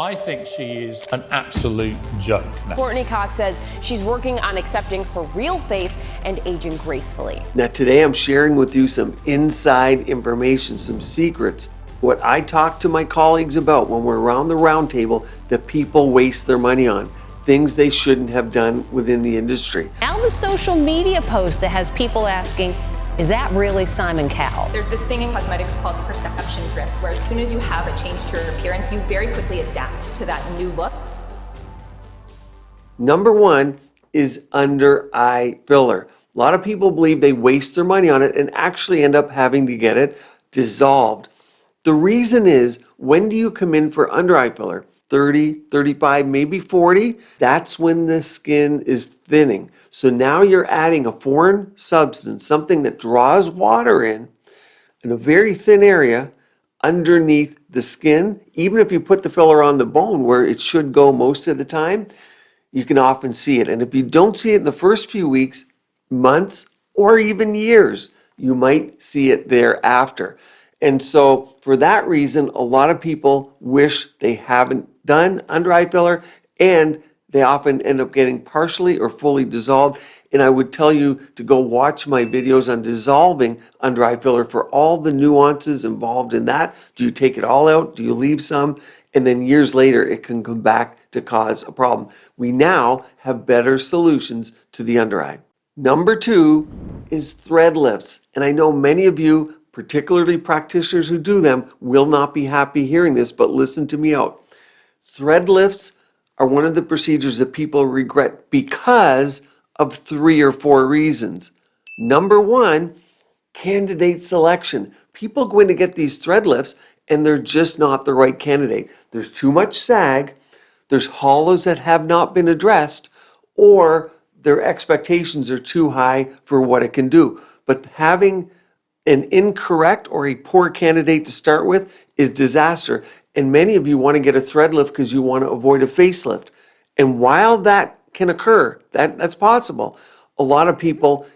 I think she is an absolute joke. Courtney Cox says she's working on accepting her real face and aging gracefully. Now today I'm sharing with you some inside information, some secrets, what I talk to my colleagues about when we're around the round table that people waste their money on, things they shouldn't have done within the industry. Now the social media post that has people asking, is that really Simon Cowell? There's this thing in cosmetics called perception drift, where as soon as you have a change to your appearance, you very quickly adapt to that new look. Number one is under eye filler. A lot of people believe they waste their money on it and actually end up having to get it dissolved. The reason is, when do you come in for under eye filler? 30, 35, maybe 40. That's when the skin is thinning. So now you're adding a foreign substance, something that draws water in a very thin area underneath the skin. Even if you put the filler on the bone where it should go most of the time, you can often see it. And if you don't see it in the first few weeks, months, or even years, you might see it thereafter. And so for that reason, a lot of people wish they haven't done under eye filler, and they often end up getting partially or fully dissolved. And I would tell you to go watch my videos on dissolving under eye filler for all the nuances involved in that. Do you take it all out? Do you leave some? And then years later, it can come back to cause a problem. We now have better solutions to the under eye. Number two is thread lifts. And I know many of you, particularly practitioners who do them, will not be happy hearing this, but listen to me out. Thread lifts are one of the procedures that people regret because of 3 or 4 reasons. Number one, candidate selection. People go in to get these thread lifts and they're just not the right candidate. There's too much sag, there's hollows that have not been addressed, or their expectations are too high for what it can do. But having an incorrect or a poor candidate to start with is disaster. And many of you want to get a thread lift because you want to avoid a facelift. And while that can occur, that's possible, a lot of people,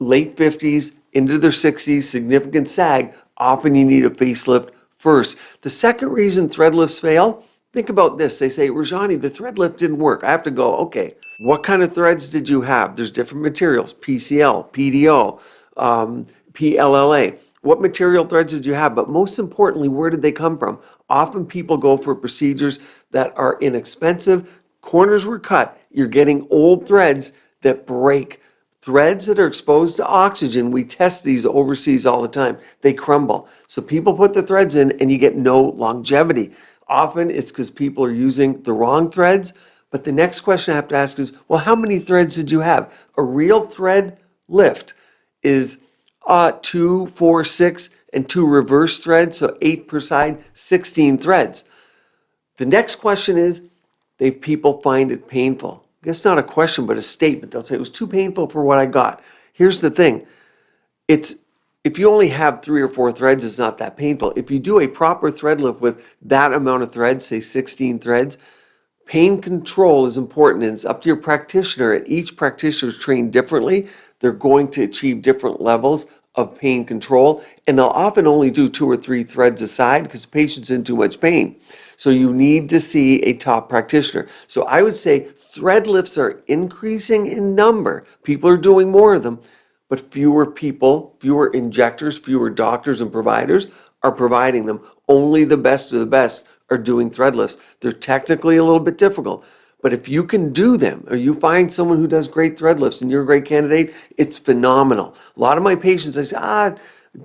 late 50s into their 60s, significant sag, often you need a facelift first. The second reason thread lifts fail, think about this. They say, Rajani, the thread lift didn't work. I have to go, okay, what kind of threads did you have? There's different materials, PCL, PDO, PLLA. What material threads did you have? But most importantly, where did they come from? Often people go for procedures that are inexpensive. Corners were cut. You're getting old threads that break. Threads that are exposed to oxygen, we test these overseas all the time. They crumble. So people put the threads in and you get no longevity. Often it's because people are using the wrong threads. But the next question I have to ask is, well, how many threads did you have? A real thread lift is 2, 4, 6, and 2 reverse threads, so 8 per side, 16 threads. The next question is, people find it painful. I guess not a question, but a statement. They'll say, it was too painful for what I got. Here's the thing. If you only have 3 or 4 threads, it's not that painful. If you do a proper thread lift with that amount of threads, say 16 threads, pain control is important, and it's up to your practitioner, and each practitioner is trained differently. They're going to achieve different levels of pain control, and they'll often only do 2 or 3 threads aside because the patient's in too much pain. So you need to see a top practitioner. So I would say thread lifts are increasing in number. People are doing more of them, but fewer people, fewer injectors, fewer doctors and providers are providing them. Only the best of the best are doing thread lifts. They're technically a little bit difficult. But if you can do them, or you find someone who does great thread lifts and you're a great candidate, it's phenomenal. A lot of my patients, I say,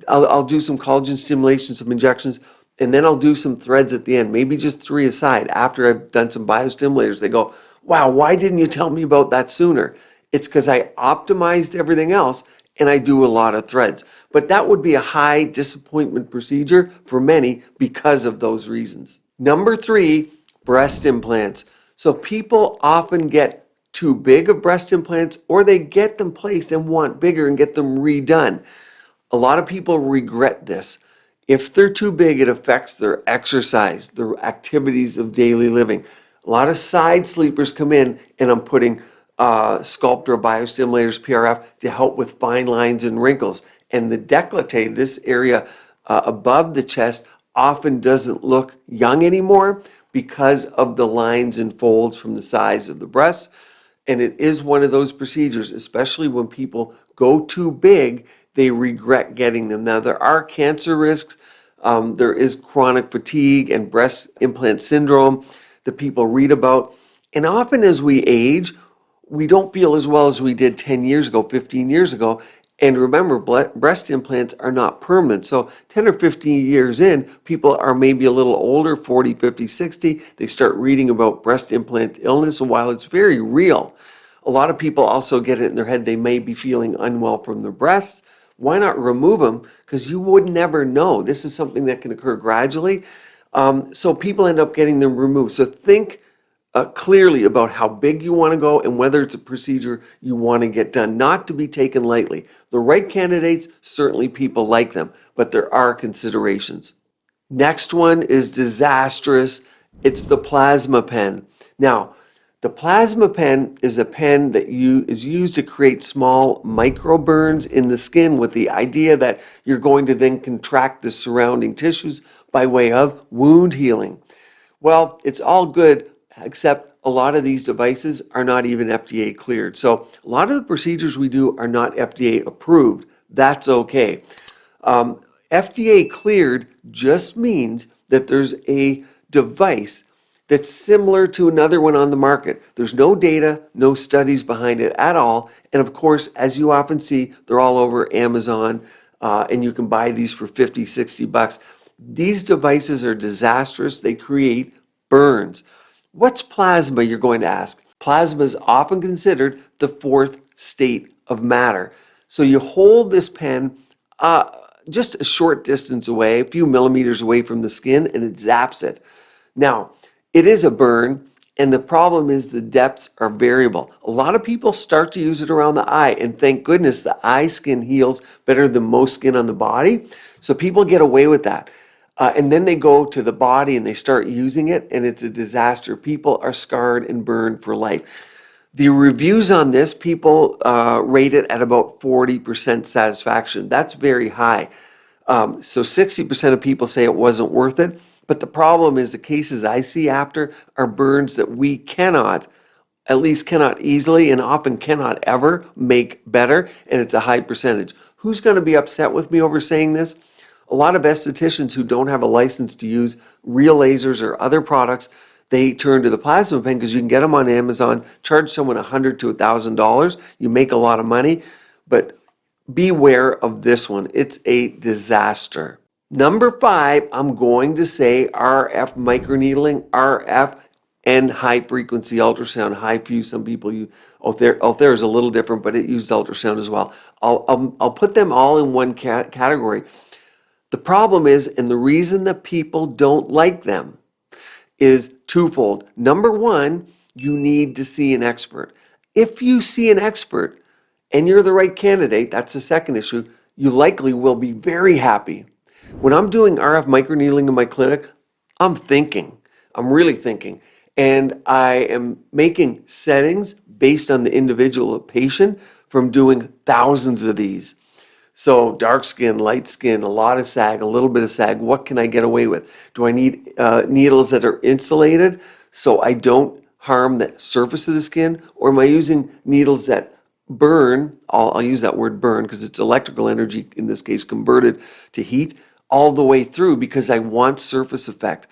I'll do some collagen stimulation, some injections, and then I'll do some threads at the end, maybe just 3 aside after I've done some biostimulators. They go, wow, why didn't you tell me about that sooner? It's because I optimized everything else and I do a lot of threads. But that would be a high disappointment procedure for many because of those reasons. Number 3, breast implants. So people often get too big of breast implants, or they get them placed and want bigger and get them redone. A lot of people regret this. If they're too big, it affects their exercise, their activities of daily living. A lot of side sleepers come in and I'm putting Sculptra biostimulators, PRF, to help with fine lines and wrinkles. And the décolleté, this area above the chest, often doesn't look young anymore, because of the lines and folds from the size of the breasts. And it is one of those procedures, especially when people go too big, they regret getting them. Now, there are cancer risks. There is chronic fatigue and breast implant syndrome that people read about. And often as we age, we don't feel as well as we did 10 years ago, 15 years ago. And remember, breast implants are not permanent. So 10 or 15 years in, people are maybe a little older, 40, 50, 60. They start reading about breast implant illness. And while it's very real, a lot of people also get it in their head they may be feeling unwell from their breasts. Why not remove them? Because you would never know. This is something that can occur gradually. So people end up getting them removed. So think clearly about how big you want to go and whether it's a procedure you want to get done, not to be taken lightly. The right candidates, certainly people like them, but there are considerations. Next one is disastrous. It's the plasma pen. Now, the plasma pen is a pen that is used to create small microburns in the skin with the idea that you're going to then contract the surrounding tissues by way of wound healing. Well, it's all good, except a lot of these devices are not even FDA cleared. So a lot of the procedures we do are not FDA approved. That's okay. FDA cleared just means that there's a device that's similar to another one on the market. There's no data, no studies behind it at all. And of course, as you often see, they're all over Amazon, and you can buy these for $50, $60. These devices are disastrous. They create burns. What's plasma, you're going to ask? Plasma is often considered the fourth state of matter. So you hold this pen just a short distance away, a few millimeters away from the skin, and it zaps it. Now, it is a burn, and the problem is the depths are variable. A lot of people start to use it around the eye, and thank goodness the eye skin heals better than most skin on the body. So people get away with that. And then they go to the body and they start using it, and it's a disaster. People are scarred and burned for life. The reviews on this, people rate it at about 40% satisfaction. That's very high. So 60% of people say it wasn't worth it. But the problem is the cases I see after are burns that we cannot, at least cannot easily and often cannot ever make better, and it's a high percentage. Who's going to be upset with me over saying this? A lot of estheticians who don't have a license to use real lasers or other products, they turn to the plasma pen because you can get them on Amazon, charge someone $100 to $1,000. You make a lot of money, but beware of this one. It's a disaster. Number 5, I'm going to say RF microneedling, RF and high frequency ultrasound, HIFU. Some people use, out there is a little different, but it uses ultrasound as well. I'll put them all in one category. The problem is, and the reason that people don't like them is twofold. Number 1, you need to see an expert. If you see an expert and you're the right candidate, that's the second issue, you likely will be very happy. When I'm doing RF microneedling in my clinic, I'm really thinking. And I am making settings based on the individual patient from doing thousands of these. So dark skin, light skin, a lot of sag, a little bit of sag. What can I get away with? Do I need needles that are insulated so I don't harm the surface of the skin? Or am I using needles that burn? I'll use that word burn because it's electrical energy, in this case, converted to heat all the way through because I want surface effect.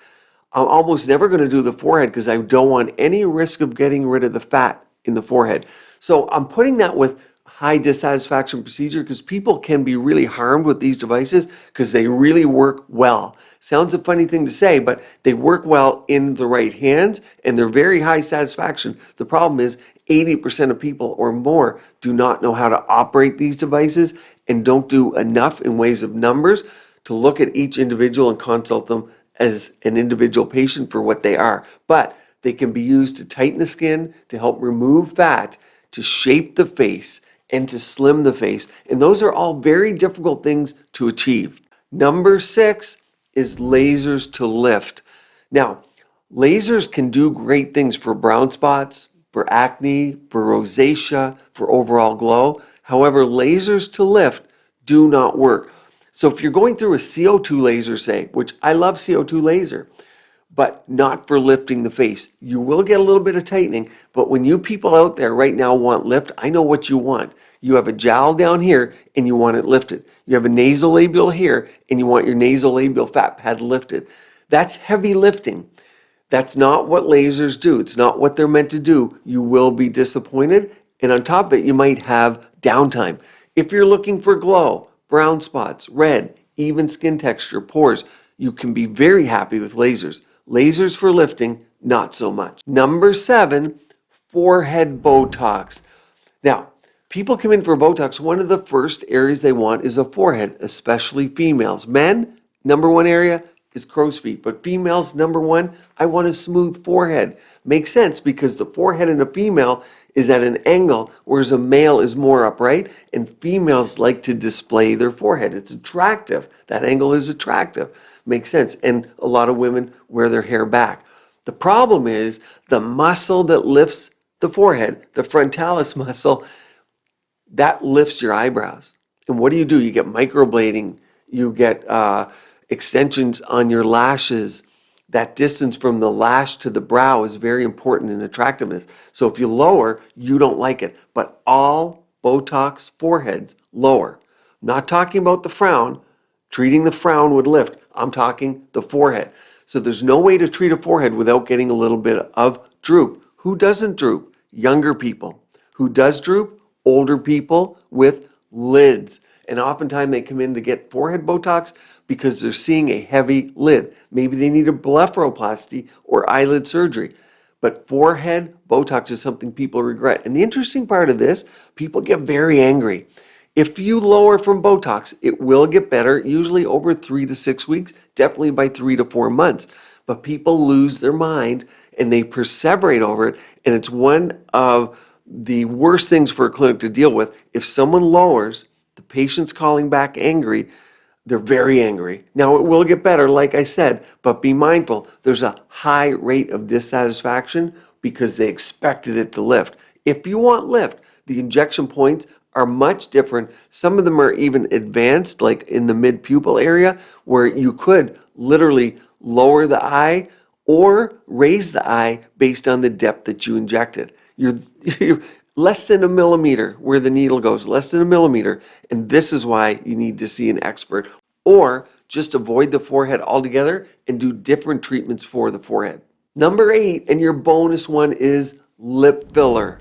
I'm almost never going to do the forehead because I don't want any risk of getting rid of the fat in the forehead. So I'm putting that with high dissatisfaction procedure because people can be really harmed with these devices because they really work well. Sounds a funny thing to say, but they work well in the right hands and they're very high satisfaction. The problem is 80% of people or more do not know how to operate these devices and don't do enough in ways of numbers to look at each individual and consult them as an individual patient for what they are. But they can be used to tighten the skin, to help remove fat, to shape the face, and to slim the face. And those are all very difficult things to achieve. Number 6 is lasers to lift. Now, lasers can do great things for brown spots, for acne, for rosacea, for overall glow. However, lasers to lift do not work. So if you're going through a CO2 laser, say, which I love CO2 laser, but not for lifting the face. You will get a little bit of tightening, but when you people out there right now want lift, I know what you want. You have a jowl down here and you want it lifted. You have a nasolabial here and you want your nasolabial fat pad lifted. That's heavy lifting. That's not what lasers do. It's not what they're meant to do. You will be disappointed, and on top of it, you might have downtime. If you're looking for glow, brown spots, red, even skin texture, pores, you can be very happy with lasers. Lasers for lifting, not so much. Number 7, forehead Botox. Now, people come in for Botox, one of the first areas they want is a forehead, especially females. Men, number 1 area is crow's feet, but females, number 1, I want a smooth forehead. Makes sense because the forehead in a female is at an angle, whereas a male is more upright, and females like to display their forehead. It's attractive. That angle is attractive. Makes sense. And a lot of women wear their hair back. The problem is the muscle that lifts the forehead, the frontalis muscle, that lifts your eyebrows. And what do? You get microblading, you get extensions on your lashes. That distance from the lash to the brow is very important in attractiveness. So if you lower, you don't like it. But all Botox foreheads lower. I'm not talking about the frown. Treating the frown would lift. I'm talking the forehead. So there's no way to treat a forehead without getting a little bit of droop. Who doesn't droop? Younger people. Who does droop? Older people with lids. And oftentimes they come in to get forehead Botox because they're seeing a heavy lid. Maybe they need a blepharoplasty or eyelid surgery. But forehead Botox is something people regret. And the interesting part of this, people get very angry. If you lower from Botox, it will get better, usually over 3 to 6 weeks, definitely by 3 to 4 months. But people lose their mind and they perseverate over it. And it's one of the worst things for a clinic to deal with. If someone lowers, the patient's calling back angry, they're very angry. Now it will get better, like I said, but be mindful, there's a high rate of dissatisfaction because they expected it to lift. If you want lift, the injection points are much different. Some of them are even advanced, like in the mid-pupil area, where you could literally lower the eye or raise the eye based on the depth that you injected. You're less than a millimeter where the needle goes, less than a millimeter. And this is why you need to see an expert, or just avoid the forehead altogether and do different treatments for the forehead. Number 8, and your bonus one, is lip filler.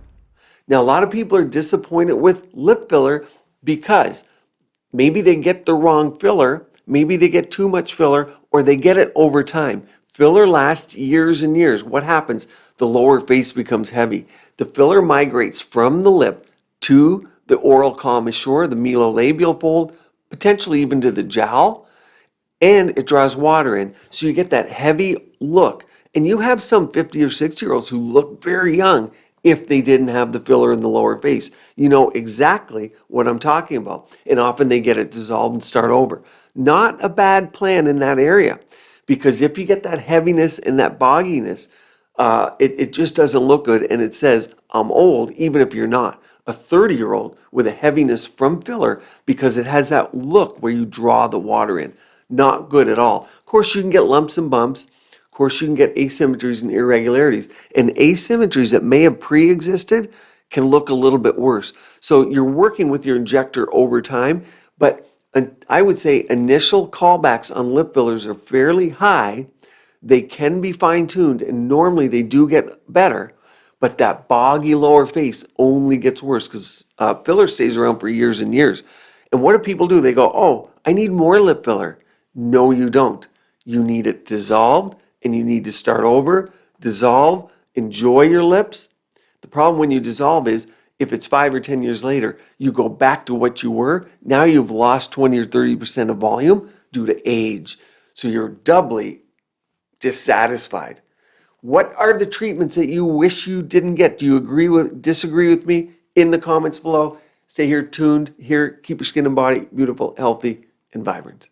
Now, a lot of people are disappointed with lip filler because maybe they get the wrong filler, maybe they get too much filler, or they get it over time. Filler lasts years and years. What happens? The lower face becomes heavy. The filler migrates from the lip to the oral commissure, the melolabial fold, potentially even to the jowl, and it draws water in. So you get that heavy look. And you have some 50 or 60-year-olds who look very young if they didn't have the filler in the lower face. You know exactly what I'm talking about. And often they get it dissolved and start over. Not a bad plan in that area, because if you get that heaviness and that bogginess, it just doesn't look good, and it says, I'm old, even if you're not. A 30-year-old with a heaviness from filler, because it has that look where you draw the water in. Not good at all. Of course, you can get lumps and bumps. Of course, you can get asymmetries and irregularities. And asymmetries that may have pre-existed can look a little bit worse. So you're working with your injector over time, but I would say initial callbacks on lip fillers are fairly high. They can be fine-tuned, and normally they do get better, but that boggy lower face only gets worse because filler stays around for years and years. And what do people do? They go, oh, I need more lip filler. No, you don't. You need it dissolved, and you need to start over, dissolve, enjoy your lips. The problem when you dissolve is if it's 5 or 10 years later, you go back to what you were. Now you've lost 20 or 30% of volume due to age. So you're doubly dissatisfied. What are the treatments that you wish you didn't get? Do you disagree with me? In the comments below. Stay here tuned. Here, keep your skin and body beautiful, healthy, and vibrant.